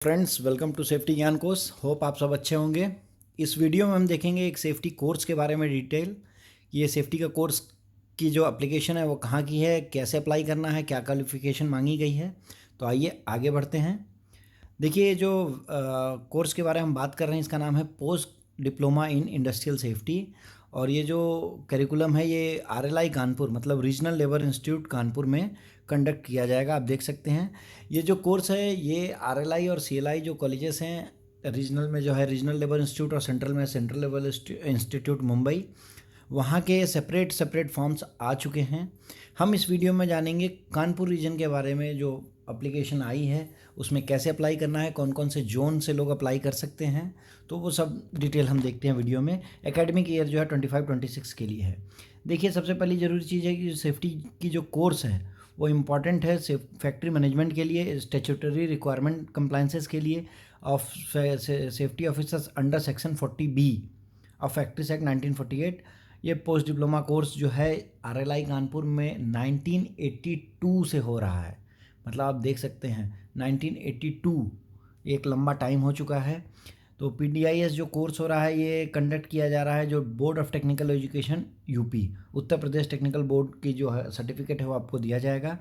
Friends, welcome to safety ज्ञान course. Hope आप सब अच्छे होंगे। इस वीडियो में हम देखेंगे एक सेफ्टी कोर्स के बारे में डिटेल। ये सेफ्टी का कोर्स की जो एप्लीकेशन है वो कहाँ की है, कैसे अप्लाई करना है, क्या क्वालिफिकेशन मांगी गई है। तो आइए आगे बढ़ते हैं। देखिए, जो कोर्स के बारे में हम बात कर रहे हैं इसका नाम है post diploma in industrial safety. और ये जो करिकुलम है ये आरएलआई कानपुर मतलब रीजनल लेबर इंस्टीट्यूट कानपुर में कंडक्ट किया जाएगा। आप देख सकते हैं ये जो कोर्स है ये आरएलआई और सीएलआई जो कॉलेजेस हैं, रीजनल में जो है रीजनल लेबर इंस्टीट्यूट और सेंट्रल में सेंट्रल लेबर इंस्टीट्यूट मुंबई, वहाँ के सेपरेट सेपरेट फॉर्म्स आ चुके हैं। हम इस वीडियो में जानेंगे कानपुर रीजन के बारे में। जो एप्लीकेशन आई है उसमें कैसे अप्लाई करना है, कौन कौन से जोन से लोग अप्लाई कर सकते हैं, तो वो सब डिटेल हम देखते हैं वीडियो में। एकेडमिक ईयर जो है 25-26 के लिए है। देखिए, सबसे पहली ज़रूरी चीज़ है कि सेफ्टी की जो कोर्स है वो इम्पॉर्टेंट है फैक्ट्री मैनेजमेंट के लिए, स्टेचुटरी रिक्वायरमेंट कंप्लाइंसेस के लिए of safety officers under section 40B of factories act 1948। ये पोस्ट डिप्लोमा कोर्स जो है आरएलआई कानपुर में 1982 से हो रहा है। मतलब आप देख सकते हैं 1982 एक लंबा टाइम हो चुका है। तो पीडीआईएस जो कोर्स हो रहा है ये कंडक्ट किया जा रहा है, जो board of technical education UP, Uttar Pradesh technical board की जो है सर्टिफिकेट है वो आपको दिया जाएगा।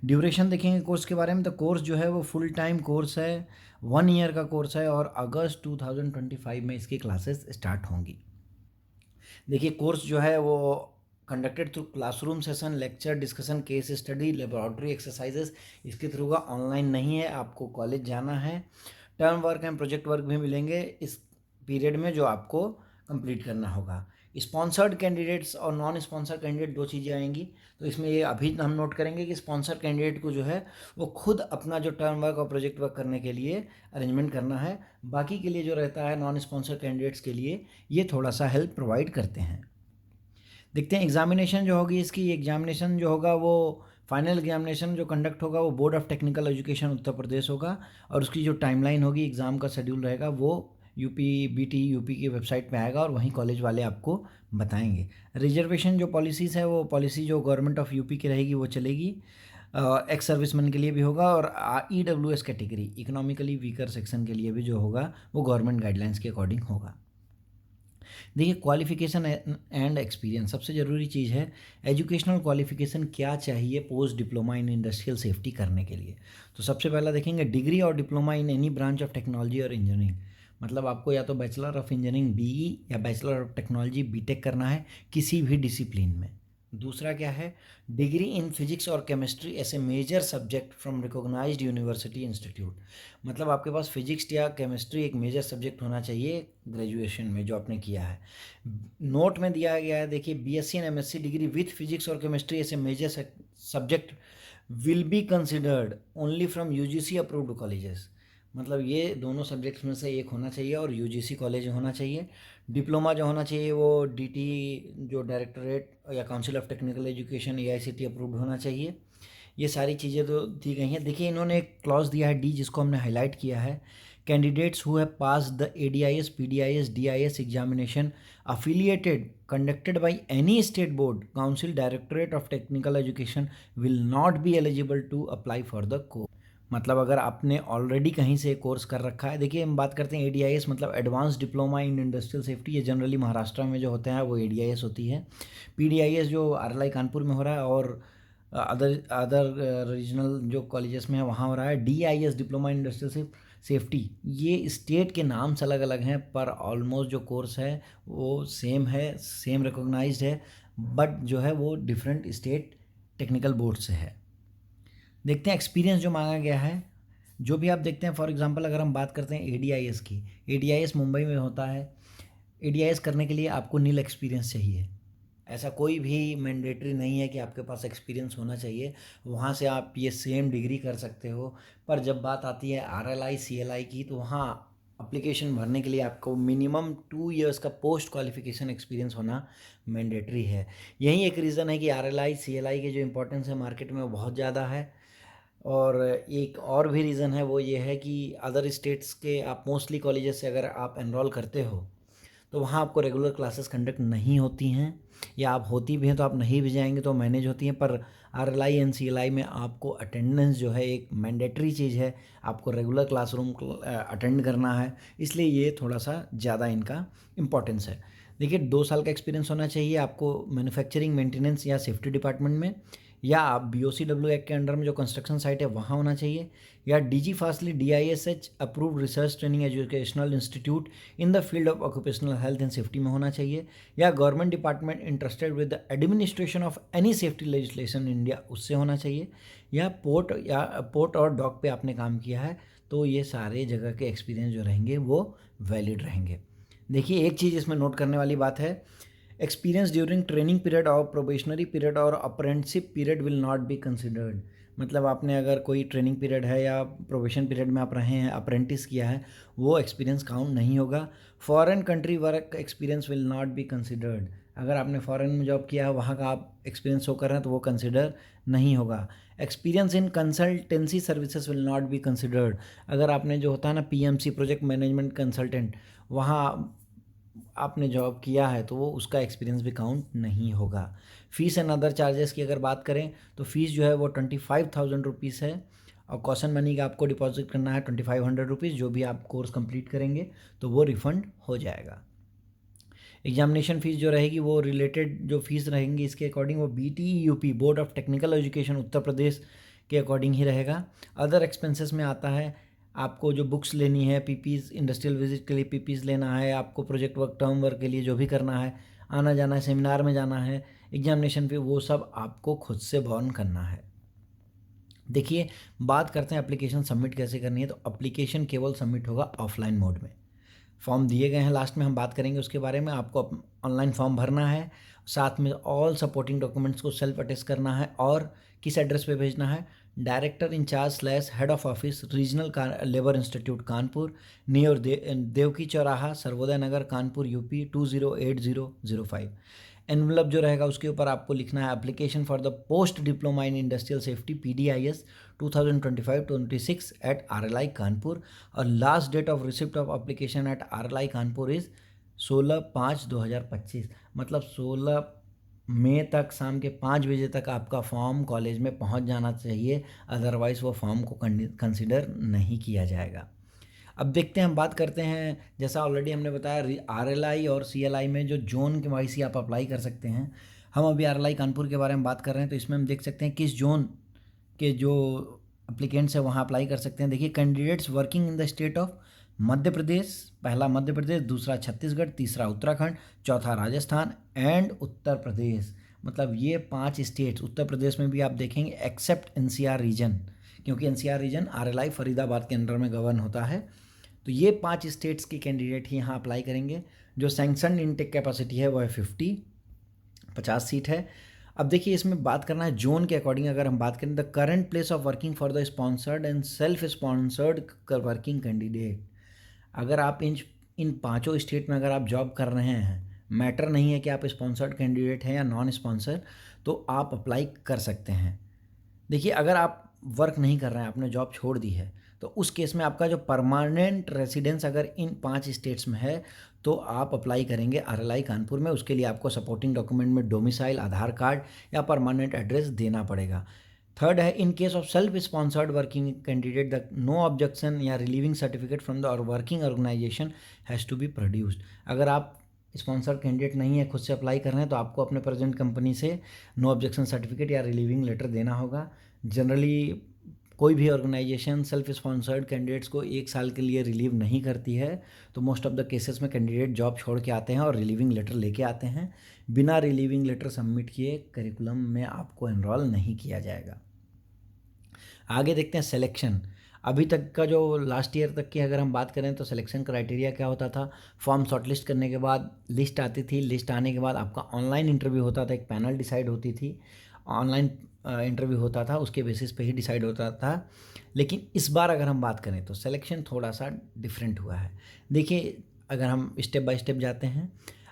ड्यूरेशन देखेंगे कोर्स के बारे में, तो कोर्स जो है वो फुल टाइम कोर्स है, 1 ईयर का कोर्स है और अगस्त 2025 में इसकी क्लासेस स्टार्ट होंगी। देखिए, कोर्स जो है वो conducted through classroom session, lecture, discussion, case study, laboratory exercises. इसके थ्रू का ऑनलाइन नहीं है, आपको कॉलेज जाना है। Term work and project work भी मिलेंगे इस पीरियड में जो आपको कंप्लीट करना होगा। स्पॉन्सर्ड कैंडिडेट्स और नॉन स्पॉन्सर्ड कैंडिडेट दो चीज़ें आएंगी। तो इसमें ये अभी हम नोट करेंगे कि स्पॉन्सर कैंडिडेट को जो है वो खुद अपना जो टर्म वर्क और प्रोजेक्ट वर्क करने के लिए अरेंजमेंट करना है। बाकी के लिए जो रहता है नॉन स्पॉन्सर कैंडिडेट्स के लिए ये थोड़ा सा हेल्प प्रोवाइड करते हैं। देखते हैं एग्जामिनेशन जो होगी इसकी। एग्जामिनेशन जो होगा वो फाइनल एग्जामिनेशन जो कंडक्ट होगा वो board of technical education Uttar प्रदेश होगा। और उसकी जो टाइमलाइन होगी, एग्ज़ाम का शेड्यूल रहेगा, वो यूपी की वेबसाइट पे आएगा और वहीं कॉलेज वाले आपको बताएंगे। रिजर्वेशन जो पॉलिसीज़ है वो पॉलिसी जो गवर्नमेंट ऑफ यूपी की रहेगी वो चलेगी। एक्स सर्विसमैन के लिए भी होगा और EWS category economically weaker section के लिए भी जो होगा वो गवर्नमेंट गाइडलाइंस के अकॉर्डिंग होगा। देखिए, क्वालिफिकेशन एंड एक्सपीरियंस सबसे ज़रूरी चीज़ है। एजुकेशनल क्वालिफिकेशन क्या चाहिए post diploma in industrial safety करने के लिए। तो सबसे पहला देखेंगे डिग्री और diploma in any branch of technology और इंजीनियरिंग। मतलब आपको या तो बैचलर ऑफ इंजीनियरिंग BE या बैचलर ऑफ टेक्नोलॉजी BTech करना है किसी भी डिसिप्लिन में। दूसरा क्या है, डिग्री इन फिजिक्स और chemistry as a major subject from recognised university institute. मतलब आपके पास फिजिक्स या केमिस्ट्री एक मेजर सब्जेक्ट होना चाहिए ग्रेजुएशन में जो आपने किया है। नोट में दिया गया है, देखिए, BSc and MSc degree with physics और chemistry as a major subject will be considered only from UGC approved colleges. मतलब ये दोनों सब्जेक्ट्स में से एक होना चाहिए और UGC कॉलेज होना चाहिए। डिप्लोमा जो होना चाहिए वो DT जो डायरेक्टरेट या council of technical education AICTE approved होना चाहिए। ये सारी चीज़ें तो दी गई हैं। देखिए, इन्होंने एक क्लॉज दिया है D जिसको हमने हाईलाइट किया है। Candidates who have pass the ADIS PDIS DIS examination affiliated conducted by any state board council directorate of technical education will not be eligible to apply for the course। मतलब अगर आपने already कहीं से course कर रखा है। देखिए, हम बात करते हैं ADIS मतलब advance diploma in industrial safety. ये जनरली महाराष्ट्र में जो होते हैं वो ADIS होती है। PDIS जो आरएलआई कानपुर में हो रहा है और अदर अदर रीजनल जो कॉलेजेस में है वहाँ हो रहा है। DIS diploma in industrial safety. ये स्टेट के नाम से अलग अलग हैं पर ऑलमोस्ट जो कोर्स है वो सेम है, सेम रिकॉग्नाइज्ड है, बट जो है वो डिफरेंट स्टेट टेक्निकल बोर्ड से है। देखते हैं एक्सपीरियंस जो मांगा गया है। जो भी आप देखते हैं, फॉर एग्जांपल अगर हम बात करते हैं ADIS की, ADIS मुंबई में होता है। ADIS करने के लिए आपको नील एक्सपीरियंस चाहिए। ऐसा कोई भी मैंडेटरी नहीं है कि आपके पास एक्सपीरियंस होना चाहिए, वहाँ से आप ये सेम डिग्री कर सकते हो। पर जब बात आती है RLI CLI की तो वहाँ अप्लीकेशन भरने के लिए आपको मिनिमम 2 इयर्स का पोस्ट क्वालिफिकेशन एक्सपीरियंस होना मैंडेटरी है। यही एक रीज़न है कि RLI CLI के जो इम्पोर्टेंस है मार्केट में वो बहुत ज़्यादा है। और एक और भी रीज़न है, वो ये है कि अदर स्टेट्स के आप मोस्टली कॉलेजेस से अगर आप एनरोल करते हो तो वहाँ आपको रेगुलर क्लासेस कंडक्ट नहीं होती हैं, या आप होती भी हैं तो आप नहीं भी जाएंगे तो मैनेज होती हैं। पर RLI एंड CLI में आपको अटेंडेंस जो है एक मैंडेटरी चीज़ है, आपको रेगुलर क्लासरूम अटेंड करना है, इसलिए ये थोड़ा सा ज़्यादा इनका इम्पोर्टेंस है। देखिए 2 साल का एक्सपीरियंस होना चाहिए आपको मैन्युफैक्चरिंग, मेंटेनेंस या सेफ्टी डिपार्टमेंट में, या आप BOCW एक्ट के अंडर में जो कंस्ट्रक्शन साइट है वहाँ होना चाहिए, या DG fastly DISH approved research training educational institute in the field of occupational health and safety में होना चाहिए, या government department interested with the administration of any safety legislation in India उससे होना चाहिए, या पोर्ट और डॉक पे आपने काम किया है, तो ये सारे जगह के एक्सपीरियंस जो रहेंगे वो वैलिड रहेंगे। देखिए एक चीज़ इसमें नोट करने वाली बात है, एक्सपीरियंस ड्यूरिंग ट्रेनिंग पीरियड और प्रोबेशनरी पीरियड और apprenticeship period will not be considered. मतलब आपने अगर कोई ट्रेनिंग पीरियड है या प्रोबेशन पीरियड में आप रहे हैं, अप्रेंटिस किया है, वो एक्सपीरियंस काउंट नहीं होगा। Foreign country work experience will not be considered. अगर आपने फॉरेन में जॉब किया है, वहाँ का आप एक्सपीरियंस शो कर रहे हैं तो वो कंसिडर नहीं होगा। Experience in consultancy services will not be considered. अगर आपने जो होता है ना PMC प्रोजेक्ट मैनेजमेंट कंसल्टेंट, वहाँ आपने जॉब किया है तो वो उसका एक्सपीरियंस भी काउंट नहीं होगा। फ़ीस एंड अदर चार्जेस की अगर बात करें तो फ़ीस जो है वो 25,000 रुपीज़ है, और कॉशन मनी का आपको डिपॉजिट करना है 2500 रुपीज़। जो भी आप कोर्स कंप्लीट करेंगे तो वो रिफ़ंड हो जाएगा। एग्जामिनेशन फ़ीस जो रहेगी वो रिलेटेड जो फ़ीस रहेंगी इसके अकॉर्डिंग वो BTEUP board of technical education Uttar Pradesh के अकॉर्डिंग ही रहेगा। अदर एक्सपेंसेस में आता है आपको जो बुक्स लेनी है, PPs इंडस्ट्रियल विजिट के लिए PPs लेना है, आपको प्रोजेक्ट वर्क, टर्म वर्क के लिए जो भी करना है, आना जाना है, सेमिनार में जाना है, एग्जामिनेशन पे, वो सब आपको खुद से बॉर्न करना है। देखिए बात करते हैं एप्लीकेशन सबमिट कैसे करनी है। तो एप्लीकेशन केवल सबमिट होगा ऑफलाइन मोड में। फॉर्म दिए गए हैं, लास्ट में हम बात करेंगे उसके बारे में। आपको ऑनलाइन फॉर्म भरना है, साथ में ऑल सपोर्टिंग डॉक्यूमेंट्स को सेल्फ अटेस्ट करना है, और किस एड्रेस पे भेजना है, director incharge / head of office regional labour institute Kanpur, near Devki Chauraha, Sarvodaya Nagar, Kanpur UP 208005। Envelope जो रहेगा उसके ऊपर आपको लिखना है application for the post diploma in industrial safety PDIS 2025-26 at RLI Kanpur, और last date of receipt of application at RLI Kanpur is 16/5/2025। मतलब 16 मई तक शाम के 5 बजे तक आपका फॉर्म कॉलेज में पहुंच जाना चाहिए, अदरवाइज़ वो फॉर्म को कंसिडर नहीं किया जाएगा। अब देखते हैं, हम बात करते हैं, जैसा ऑलरेडी हमने बताया RLI और CLI में जो जोन के वाइज ही आप अप्लाई कर सकते हैं। हम अभी RLI कानपुर के बारे में बात कर रहे हैं, तो इसमें हम देख सकते हैं किस जोन के जो अप्लीकेंट्स हैं वहाँ अप्लाई कर सकते हैं। देखिए candidates working in the state of Madhya Pradesh, पहला मध्य प्रदेश, दूसरा छत्तीसगढ़, तीसरा उत्तराखंड, चौथा राजस्थान एंड उत्तर प्रदेश। मतलब ये 5 स्टेट्स, उत्तर प्रदेश में भी आप देखेंगे एक्सेप्ट NCR रीजन, क्योंकि NCR रीजन RLI फरीदाबाद के अंडर में गवर्न होता है। तो ये 5 स्टेट्स के कैंडिडेट ही यहाँ अप्लाई करेंगे। जो सैंक्शन इनटेक कैपेसिटी है वो है 50 सीट है। अब देखिए इसमें बात करना है जोन के अकॉर्डिंग। अगर हम बात करें the current place of working for the sponsored and self sponsored working candidate, अगर आप इन 5 स्टेट में अगर आप जॉब कर रहे हैं, मैटर नहीं है कि आप स्पॉन्सर्ड कैंडिडेट हैं या नॉन स्पॉन्सर, तो आप अप्लाई कर सकते हैं। देखिए अगर आप वर्क नहीं कर रहे हैं, आपने जॉब छोड़ दी है, तो उस केस में आपका जो परमानेंट रेसिडेंस अगर इन 5 स्टेट्स में है तो आप अप्लाई करेंगे RLI कानपुर में। उसके लिए आपको सपोर्टिंग डॉक्यूमेंट में डोमिसाइल, आधार कार्ड या परमानेंट एड्रेस देना पड़ेगा। थर्ड है, in case of self sponsored working candidate the no objection या relieving certificate from the working organisation has to be produced. अगर आप स्पॉन्सर्ड कैंडिडेट नहीं है, खुद से अप्लाई कर रहे हैं, तो आपको अपने प्रेजेंट कंपनी से नो ऑब्जेक्शन सर्टिफिकेट या रिलीविंग लेटर देना होगा। जनरली कोई भी ऑर्गेनाइजेशन सेल्फ स्पॉन्सर्ड कैंडिडेट्स को 1 साल के लिए रिलीव नहीं करती है, तो मोस्ट ऑफ द केसेस में कैंडिडेट जॉब छोड़ के आते हैं और रिलीविंग लेटर लेके आते हैं। बिना रिलीविंग लेटर सबमिट किए करिकुलम में आपको एनरोल नहीं किया जाएगा। आगे देखते हैं सिलेक्शन। अभी तक का जो लास्ट ईयर तक की अगर हम बात करें तो सिलेक्शन क्राइटेरिया क्या होता था, फॉर्म शॉर्टलिस्ट करने के बाद लिस्ट आती थी, लिस्ट आने के बाद आपका ऑनलाइन इंटरव्यू होता था, एक पैनल डिसाइड होती थी, ऑनलाइन इंटरव्यू होता था, उसके बेसिस पे ही डिसाइड होता था। लेकिन इस बार अगर हम बात करें तो सिलेक्शन थोड़ा सा डिफरेंट हुआ है। देखिए अगर हम स्टेप बाय स्टेप जाते हैं,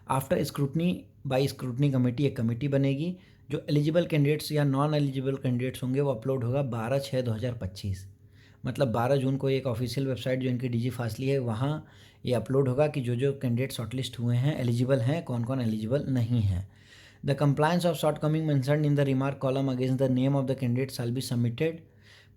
after scrutiny by scrutiny committee, एक कमेटी बनेगी। जो एलिजिबल कैंडिडेट्स या नॉन एलिजिबल कैंडिडेट्स होंगे वो अपलोड होगा 12/6/2025। मतलब 12 जून को एक ऑफिशियल वेबसाइट जो इनकी डीजी फास्टली है वहाँ ये अपलोड होगा कि जो जो कैंडिडेट शॉर्टलिस्ट हुए हैं एलिजिबल हैं, कौन कौन एलिजिबल नहीं हैं। The compliance of short coming mentioned in the remark column against the name of the candidate shall be submitted.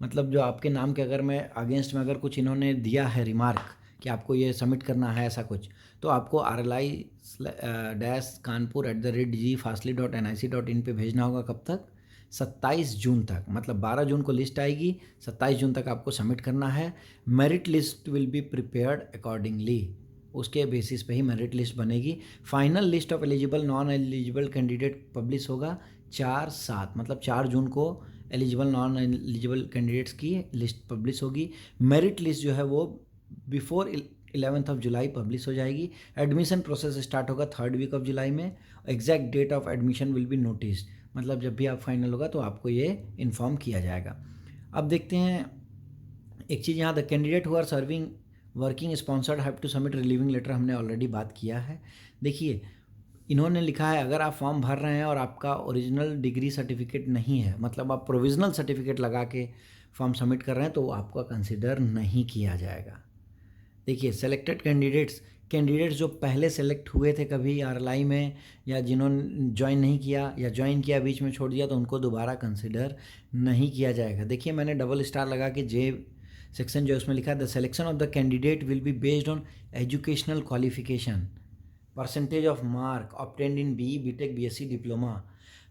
मतलब जो आपके नाम के अगर मैं अगेंस्ट में अगर कुछ इन्होंने दिया है रिमार्क कि आपको ये सबमिट करना है ऐसा कुछ, तो आपको rli-kanpur@dgfastly.nic.in पे भेजना होगा। कब तक? 27 जून तक। मतलब 12 जून को लिस्ट आएगी, 27 जून तक आपको सबमिट करना है। Merit list will be prepared accordingly, उसके बेसिस पे ही मेरिट लिस्ट बनेगी। Final list of eligible non eligible candidate publish होगा 4/7, मतलब 4 जून को एलिजिबल नॉन एलिजिबल कैंडिडेट्स की लिस्ट पब्लिश होगी। मेरिट लिस्ट जो है वो before 11th of July publish हो जाएगी। एडमिशन प्रोसेस स्टार्ट होगा 3rd वीक ऑफ जुलाई में। Exact date of admission will be noticed, मतलब जब भी आप फाइनल होगा तो आपको ये इन्फॉर्म किया जाएगा। अब देखते हैं एक चीज़ यहाँ, the candidate who are serving working sponsored have to submit relieving letter, हमने ऑलरेडी बात किया है। देखिए इन्होंने लिखा है अगर आप फॉर्म भर रहे हैं और आपका ओरिजिनल डिग्री सर्टिफिकेट नहीं है, मतलब आप प्रोविजनल सर्टिफिकेट लगा के फॉर्म सबमिट कर रहे हैं, तो आपका कंसिडर नहीं किया जाएगा। देखिए सेलेक्टेड कैंडिडेट्स जो पहले सेलेक्ट हुए थे कभी आरएलआई में, या जिन्होंने ज्वाइन नहीं किया या ज्वाइन किया बीच में छोड़ दिया, तो उनको दोबारा कंसिडर नहीं किया जाएगा। देखिए मैंने डबल स्टार लगा के जे सेक्शन जो उसमें लिखा है, the selection of the candidate will be based on educational qualification, percentage of mark obtained in BE, BTech, BSc, diploma,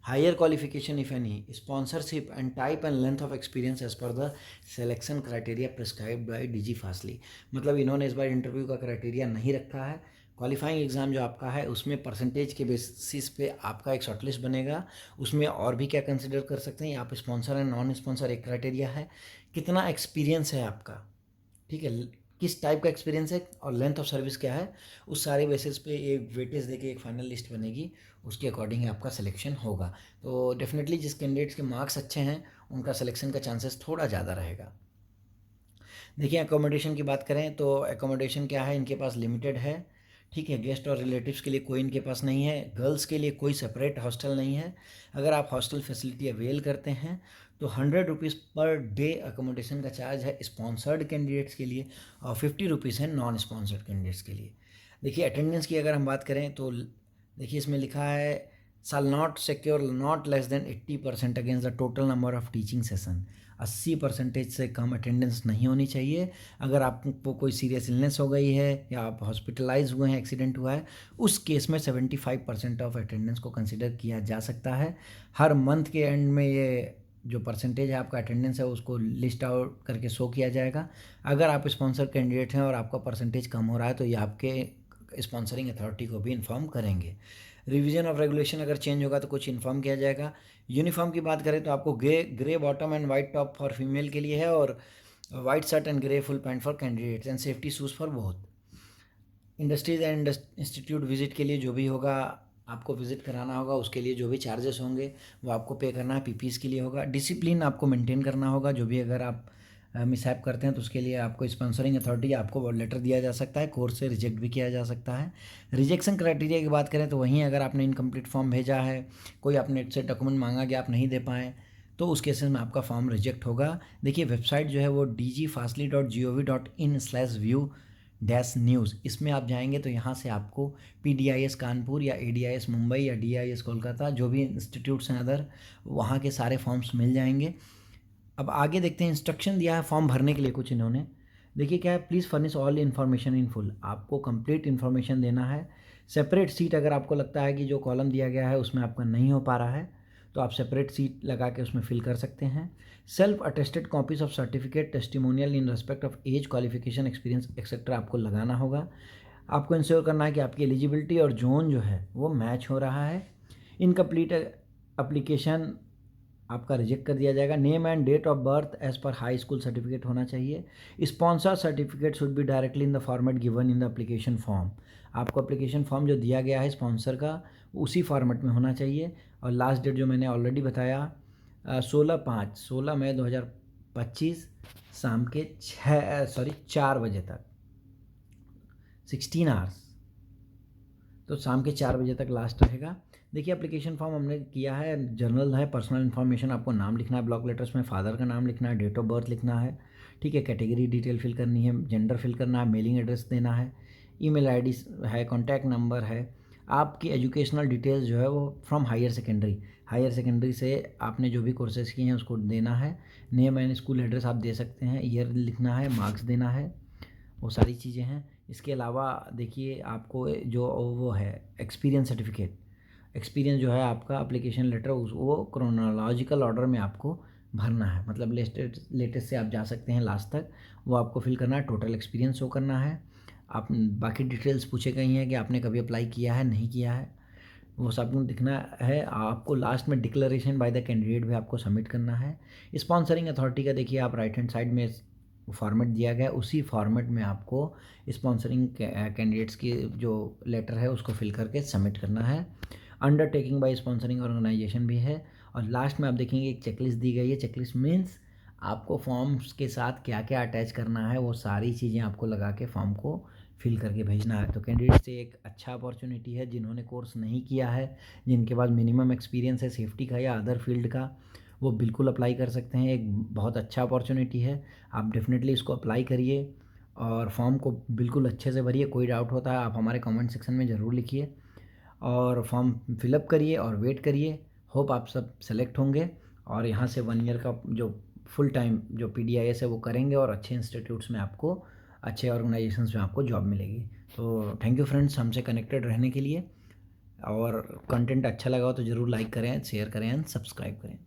higher qualification if any, sponsorship and type and length of experience as per the selection criteria prescribed by DG Fastly। मतलब इन्होंने इस बार interview का criteria नहीं रखा है। Qualifying exam जो आपका है उसमें परसेंटेज के बेसिस पे आपका एक शॉर्टलिस्ट बनेगा। उसमें और भी क्या कंसिडर कर सकते हैं, आप स्पॉन्सर एंड नॉन स्पॉन्सर एक क्राइटेरिया है, कितना एक्सपीरियंस है आपका, ठीक है, किस टाइप का एक्सपीरियंस है और लेंथ ऑफ सर्विस क्या है, उस सारे बेसिस पे एक वेटेज देके एक फाइनल लिस्ट बनेगी, उसके अकॉर्डिंग आपका सिलेक्शन होगा। तो डेफिनेटली जिस कैंडिडेट्स के मार्क्स अच्छे हैं उनका सिलेक्शन का चांसेस थोड़ा ज़्यादा रहेगा। देखिए एकोमोडेशन की बात करें तो एकोमोडेशन क्या है, इनके पास लिमिटेड है, ठीक है। गेस्ट और रिलेटिव्स के लिए कोई इनके पास नहीं है। गर्ल्स के लिए कोई सेपरेट हॉस्टल नहीं है। अगर आप हॉस्टल फैसिलिटी अवेल करते हैं तो 100 रुपीज़ पर डे अकोमोडेशन का चार्ज है स्पॉन्सर्ड कैंडिडेट्स के लिए, और 50 रुपीज़ है नॉन स्पॉन्सर्ड कैंडिडेट्स के लिए। देखिए अटेंडेंस की अगर हम बात करें तो देखिए इसमें लिखा है shall not secure not less than 80% against the total number of teaching session. 80% से कम अटेंडेंस नहीं होनी चाहिए। अगर आपको कोई सीरियस इलनेस हो गई है या आप हॉस्पिटलाइज हुए हैं, एक्सीडेंट हुआ है, उस केस में 75% ऑफ अटेंडेंस को कंसिडर किया जा सकता है। हर मंथ के एंड में ये जो परसेंटेज है आपका अटेंडेंस है उसको लिस्ट आउट करके शो किया जाएगा। अगर आप स्पॉन्सर कैंडिडेट हैं और आपका परसेंटेज कम हो रहा है तो ये आपके स्पॉन्सरिंग अथॉरिटी को भी इन्फॉर्म करेंगे। रिवीजन ऑफ रेगुलेशन अगर चेंज होगा तो कुछ इन्फॉर्म किया जाएगा। यूनिफॉर्म की बात करें तो आपको grey bottom and white top for female के लिए है, और white shirt and grey full pant for candidates, and safety shoes for both. Industries and institute visit के लिए जो भी होगा आपको विजिट कराना होगा, उसके लिए जो भी चार्जेस होंगे वो आपको पे करना है। पीपीज़ के लिए होगा। डिसिप्लिन आपको मेंटेन करना होगा, जो भी अगर आप मिसहैप करते हैं तो उसके लिए आपको स्पॉन्सरिंग अथॉरिटी आपको लेटर दिया जा सकता है, कोर्स से रिजेक्ट भी किया जा सकता है। रिजेक्शन क्राइटेरिया की बात करें तो वहीं अगर आपने इनकम्प्लीट फॉर्म भेजा है, कोई आपने से डॉक्यूमेंट मांगा कि आप नहीं दे पाएँ, तो उस केसेस में आपका फॉर्म रिजेक्ट होगा। देखिए वेबसाइट जो है वो dgfastly.gov.in/view-news, इसमें आप जाएंगे तो यहाँ से आपको PDIS कानपुर या ADIS मुंबई या DIS कोलकाता जो भी इंस्टीट्यूट्स हैं अदर, वहाँ के सारे फॉर्म्स मिल जाएंगे। अब आगे देखते हैं, इंस्ट्रक्शन दिया है फॉर्म भरने के लिए कुछ इन्होंने। देखिए क्या है, please furnish all information in full, आपको कंप्लीट इन्फॉर्मेशन देना है। सेपरेट सीट अगर आपको लगता है कि जो कॉलम दिया गया है उसमें आपका नहीं हो पा रहा है तो आप सेपरेट सीट लगा के उसमें फिल कर सकते हैं। Self attested copies of certificate, testimonial in respect of age, qualification, experience etcetera आपको लगाना होगा। आपको इंश्योर करना है कि आपकी एलिजिबिलिटी और जोन जो है वो मैच हो रहा है। इनकम्प्लीट एप्लीकेशन आपका रिजेक्ट कर दिया जाएगा। Name and date of birth as per high school certificate होना चाहिए। Sponsor certificate should be directly in the format given in the application form, आपको एप्लीकेशन फॉर्म जो दिया गया है स्पॉन्सर का उसी फॉर्मेट में होना चाहिए। और लास्ट डेट जो मैंने ऑलरेडी बताया 16 मई 2025 शाम के 4 बजे तक, 16 आवर्स, तो शाम के 4 बजे तक लास्ट रहेगा। देखिए एप्लीकेशन फॉर्म हमने किया है, जनरल है, पर्सनल इन्फॉर्मेशन आपको नाम लिखना है, ब्लॉक लेटर्स में फादर का नाम लिखना है, डेट ऑफ बर्थ लिखना है, ठीक है। कैटेगरी डिटेल फिल करनी है, जेंडर फिल करना है, मेलिंग एड्रेस देना है, ईमेल आईडी है, कॉन्टैक्ट नंबर है, आपकी एजुकेशनल डिटेल्स जो है वो फ्रॉम हायर सेकेंडरी से आपने जो भी कोर्सेज़ किए हैं उसको देना है। नेम एंड स्कूल एड्रेस आप दे सकते हैं, ईयर लिखना है, मार्क्स देना है, वो सारी चीज़ें हैं। इसके अलावा देखिए आपको जो वो है एक्सपीरियंस सर्टिफिकेट, एक्सपीरियंस जो है आपका एप्लीकेशन लेटर वो क्रोनोलॉजिकल ऑर्डर में आपको भरना है, मतलब लेटेस्ट से आप जा सकते हैं लास्ट तक, वो आपको फिल करना है। टोटल एक्सपीरियंस शो करना है। आप बाकी डिटेल्स पूछे गई हैं कि आपने कभी अप्लाई किया है नहीं किया है, वो सब कुछ दिखना है। आपको लास्ट में डिक्लेरेशन बाय द कैंडिडेट भी आपको सबमिट करना है। स्पॉन्सरिंग अथॉरिटी का देखिए आप राइट हैंड साइड में फॉर्मेट दिया गया है, उसी फॉर्मेट में आपको स्पॉन्सरिंग कैंडिडेट्स की जो लेटर है उसको फिल करके सबमिट करना है। अंडरटेकिंग बाय स्पॉन्सरिंग ऑर्गेनाइजेशन भी है। और लास्ट में आप देखेंगे एक चेकलिस्ट दी गई है। चेकलिस्ट मीन्स आपको फॉर्म्स के साथ क्या क्या अटैच करना है, वो सारी चीज़ें आपको लगा के फॉर्म को फिल करके भेजना है। तो कैंडिडेट से एक अच्छा अपॉर्चुनिटी है, जिन्होंने कोर्स नहीं किया है, जिनके पास मिनिमम एक्सपीरियंस है सेफ्टी का या अदर फील्ड का, वो बिल्कुल अप्लाई कर सकते हैं। एक बहुत अच्छा अपॉर्चुनिटी है, आप डेफिनेटली इसको अप्लाई करिए और फॉर्म को बिल्कुल अच्छे से भरिए। कोई डाउट होता है आप हमारे कमेंट सेक्शन में ज़रूर लिखिए और फॉर्म फिलअप करिए और वेट करिए। होप आप सब सेलेक्ट होंगे और यहाँ से 1 ईयर का जो फुल टाइम जो PDIS है वो करेंगे और अच्छे इंस्टीट्यूट्स में आपको, अच्छे ऑर्गेनाइजेशंस में आपको जॉब मिलेगी। तो थैंक यू फ्रेंड्स हमसे कनेक्टेड रहने के लिए, और कंटेंट अच्छा लगा हो तो ज़रूर लाइक करें, शेयर करें एंड सब्सक्राइब करें।